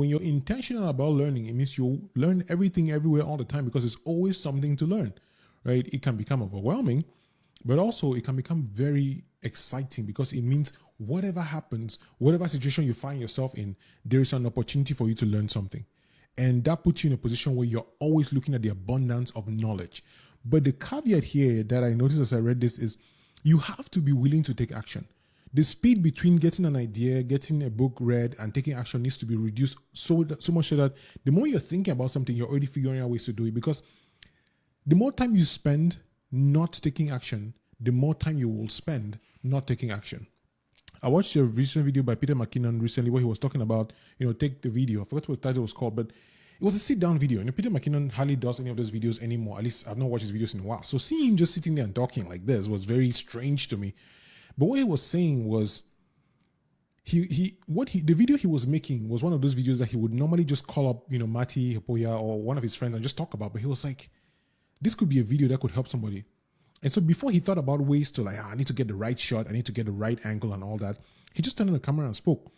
when you're intentional about learning, it means you'll learn everything everywhere all the time because there's always something to learn, right? It can become overwhelming, but also it can become very exciting because it means whatever happens, whatever situation you find yourself in, there is an opportunity for you to learn something. And that puts you in a position where you're always looking at the abundance of knowledge. But the caveat here that I noticed as I read this is you have to be willing to take action. The speed between getting an idea, getting a book read, and taking action needs to be reduced so much so that the more you're thinking about something, you're already figuring out ways to do it. Because the more time you spend not taking action, the more time you will spend not taking action. I watched a recent video by Peter McKinnon recently where he was talking about, take the video. I forgot what the title was called, but it was a sit-down video. Peter McKinnon hardly does any of those videos anymore. At least I've not watched his videos in a while. So seeing him just sitting there and talking like this was very strange to me. But what he was saying was, the video he was making was one of those videos that he would normally just call up, Mati Hepoya or one of his friends and just talk about. But he was like, this could be a video that could help somebody. And so before he thought about ways to I need to get the right shot, I need to get the right angle and all that, he just turned on the camera and spoke.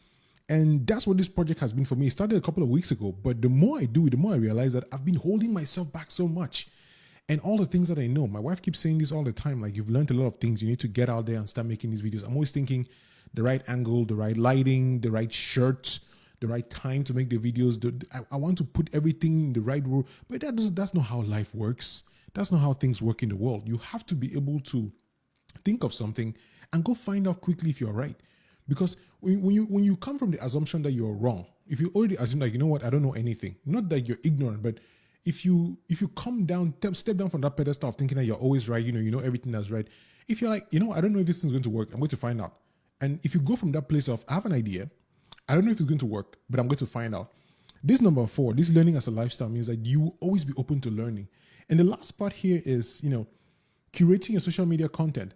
And that's what this project has been for me. It started a couple of weeks ago, but the more I do it, the more I realize that I've been holding myself back so much. And all the things that I know, my wife keeps saying this all the time, like, you've learned a lot of things. You need to get out there and start making these videos. I'm always thinking the right angle, the right lighting, the right shirt, the right time to make the videos. I want to put everything in the right role, but that's not how life works. That's not how things work in the world. You have to be able to think of something and go find out quickly if you're right. Because when you come from the assumption that you're wrong, if you already assume like, you know what, I don't know anything, not that you're ignorant, but if you come down, step down from that pedestal of thinking that you're always right, you know everything that's right. If you're like, I don't know if this is going to work, I'm going to find out. And if you go from that place of, I have an idea, I don't know if it's going to work, but I'm going to find out. This number 4, this learning as a lifestyle means that you will always be open to learning. And the last part here is, curating your social media content.